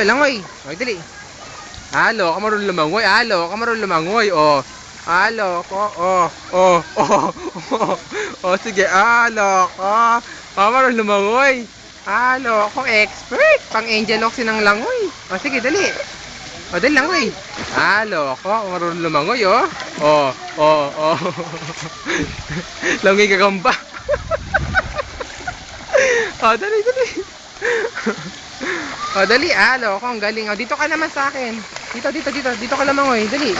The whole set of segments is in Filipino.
Langoy. Ay, dali. Halo, ka marunong lumangoy. Halo, ka marunong lumangoy. Oh. Halo ko. Oh. Oh. Oh. Oh. Oh, sige. Halo ko. Ka marunong lumangoy. Halo ko. Expert. Pang Angel Oxy ng langoy. Oh, sige, dali. Oh, dali langoy. Halo ko. Marunong lumangoy, oh. Oh. Oh. Oh. Langoy kagamba. Oh, dali, dali. Oh, dali, halo ko, ang galing. Oh, dito ka naman sa akin. Dito, dito, dito. Dito ka lamangoy, dali.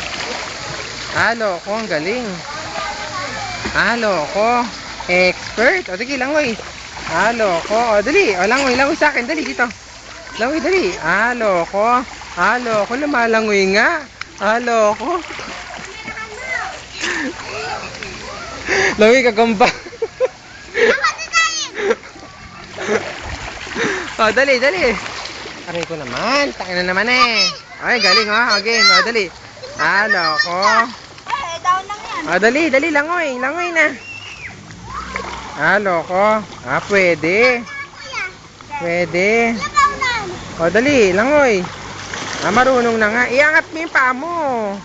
Halo ko, ang galing. Halo ko. Expert. Oh, sige, langoy. Halo ko. Oh, dali. Oh, langoy, langoy sa akin. Dali, dito. Langoy, dali. Halo ko. Halo ko, lumalangoy nga. Halo ko. Langoy kagamba. Oh, dali, dali. Aray ko naman. Takin na naman eh. Ay, galing oh. Okay, oh, dali. Halo ko. Down lang yan. Oh, dali, dali. Langoy. Langoy na. Halo ko. Ah, pwede. Pwede. Oh, dali. Langoy. Ah, marunong na nga. Iangat mo yung paa mo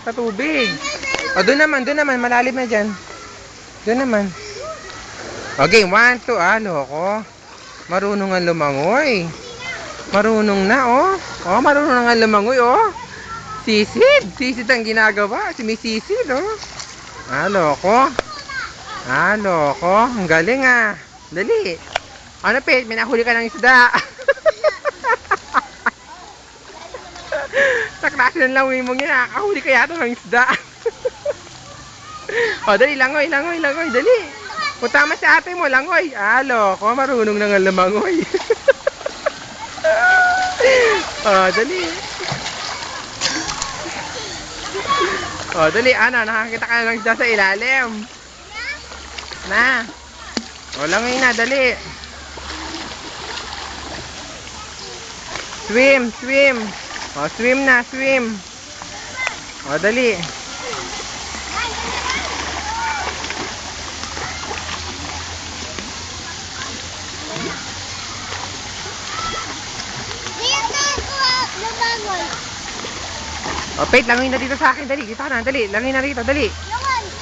sa tubig. Oh, doon naman, doon naman. Malalim na dyan. Doon naman. Okay, 1, 2. Halo ko. Marunong nga lumangoy. Marunong na, oh. Oh, marunong nga lumangoy, oh. Sisid. Sisid ang ginagawa. Sumisisid, oh. Halo ko. Halo ko. Ang galing, ah. Dali. Ano, Pete? May nahuli ka ng isda. Sa klase ng langoy mong yan, nakakahuli ka yata ng isda. Oh, dali. Langoy, langoy, langoy. Dali. Punta mo sa ate mo, langoy. Halo ko. Marunong na nga lumangoy. Oh, dali. Oh, dali. Ano, nakakita ka na ng isda sa ilalim. Na. Oh, langoy na, dali. Swim, swim. Oh, swim na, swim. Oh, dali. Oh, Pete, langoy na dito sa akin. Dali, dito ka na. Dali, langoy na rito. Dali.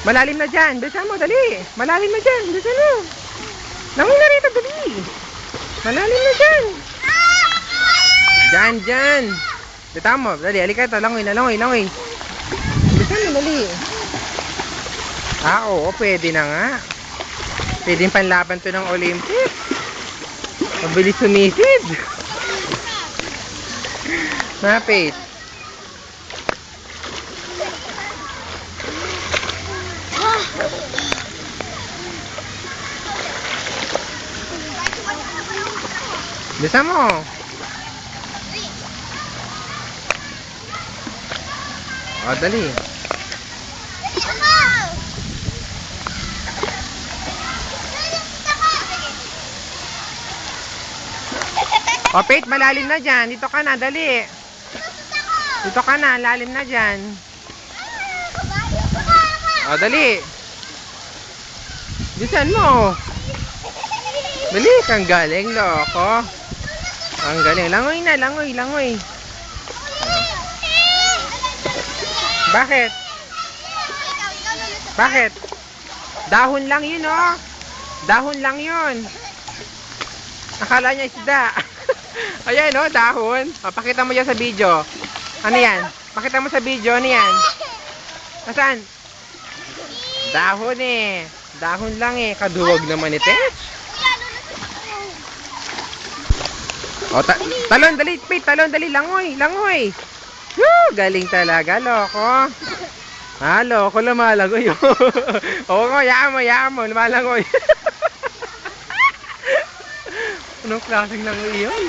Malalim na dyan. Bilisan mo, dali. Malalim na dyan. Bilisan mo. Langoy na rito, dali. Malalim na dyan. Dyan, dyan. Dito mo. Dali, halika ito. Langoy na, langoy, langoy. Bilisan mo, dali. Ah, oo. Pwede na nga. Pwede yung panlaban to ng Olympics. Mabilis sumisid. Na, Pete. Bisa mo. Oh, dali. Oh, Pete, malalim na dyan. Dito ka na, dali. Dito ka na, lalim na dyan. Oh, dali. Bisan mo. Dali, kang galing, loko. Ang galing. Langoy na, langoy, langoy. Bakit? Bakit? Dahon lang yun, oh. Dahon lang yun. Akala niya isda. Ayan, oh, dahon. O, pakita mo yan sa video. Ano yan? Pakita mo sa video, ano yan? Nasaan? Dahon eh. Dahon lang eh. Kaduwag naman ito eh. O, talon, dali, Pete, talon, dali, langoy, langoy. Woo, galing talaga, loko. Ah, loko, lumalangoy. Oo ko, yaan mo, lumalangoy. Anong klaseng langoy yun?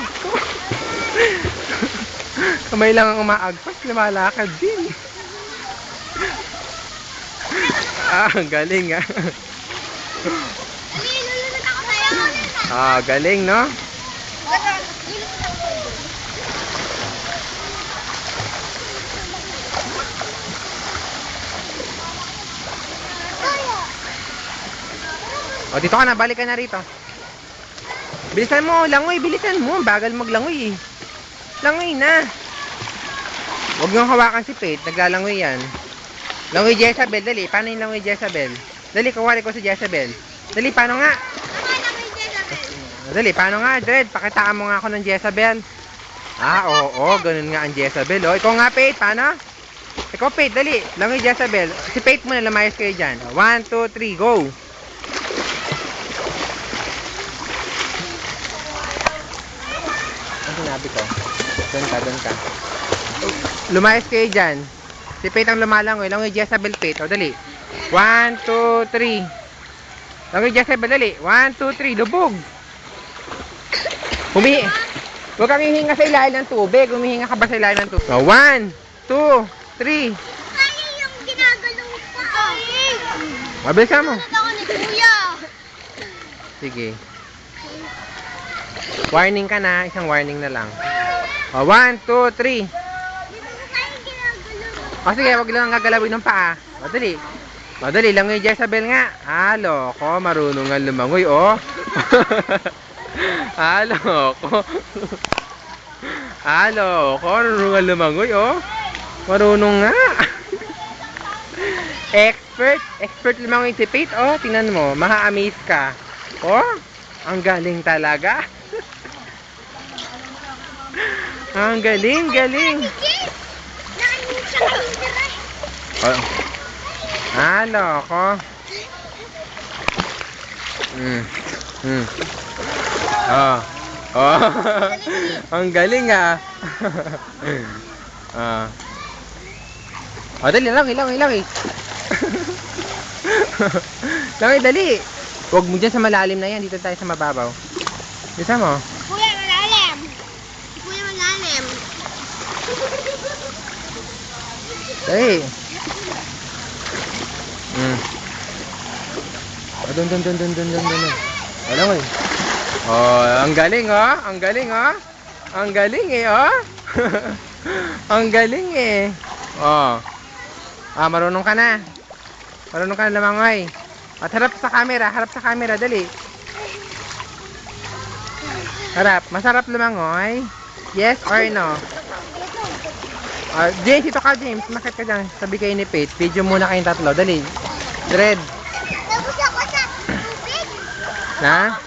Kamay lang ang umaagpas, lumalakad din. Ah, galing ah. Ah, galing, no? O, dito ka na, balik ka na rito. Bilisan mo, langoy, bilisan mo. Bagal maglangoy eh. Langoy na. Huwag niyong hawakan si Faith. Naglalangoy yan. Langoy Jezabel. Dali. Paano yung langoy Jezabel? Dali, kuwari ko si Jezabel. Dali, paano nga? Dali, paano nga, Dred? Pakitaan mo nga ako ng Jezabel. Ah, oo. Ganun nga ang Jezabel. Oh. Ikaw nga, Faith. Paano? Ikaw, Faith. Dali. Langoy Jezabel. Si Faith muna. Lumayas kayo dyan. 1, 2, 3. Go. Ano sinabi ko? Doon ka. Lumayas kayo dyan. Si Faith ang lumalangoy. Langoy Jezabel, Faith. O, dali. 1, 2, 3. Langoy Jezabel, dali. 1, 2, 3. Lubog. Huwag kang hihinga sa ilalim ng tubig. Humihinga ka ba sa ilalim ng tubig? 1, 2, 3. Kaya yung ginagalaw pa. Mabilisan mo. Ako ni Kuya. Sige. Warning ka na. Isang warning na lang. 1, 2, 3. O sige, wag lang gagalawin ng paa. Madali. Madali lang yung Jezabel nga. Loko, marunong nga lumangoy, oh. Loko. Loko, marunong nga lumangoy, oh. Marunong nga. Expert lumangoy si Faith, oh. Tingnan mo, ma-amaze ka. Oh, ang galing talaga. Ang galing. Loko. Ang galing ah. Dali, langoy. Langoy, dali. Huwag mo dyan sa malalim na yan. Dito tayo sa mababaw. Bisa mo? Kuya, malalim. Kuya, malalim. Dali. Doon. Langoy. Ang galing, oh. Ang galing, eh, oh. Ang galing, eh. Marunong ka na. Marunong ka na lumangoy. At harap sa camera, dali. Harap, masarap lumangoy? Yes or no? James, ito ka, James. Makit ka dyan. Sabi kayo ni Faith. Video muna kayong tatlo. Dali. Dred. Tapos ako sa tubig. Na?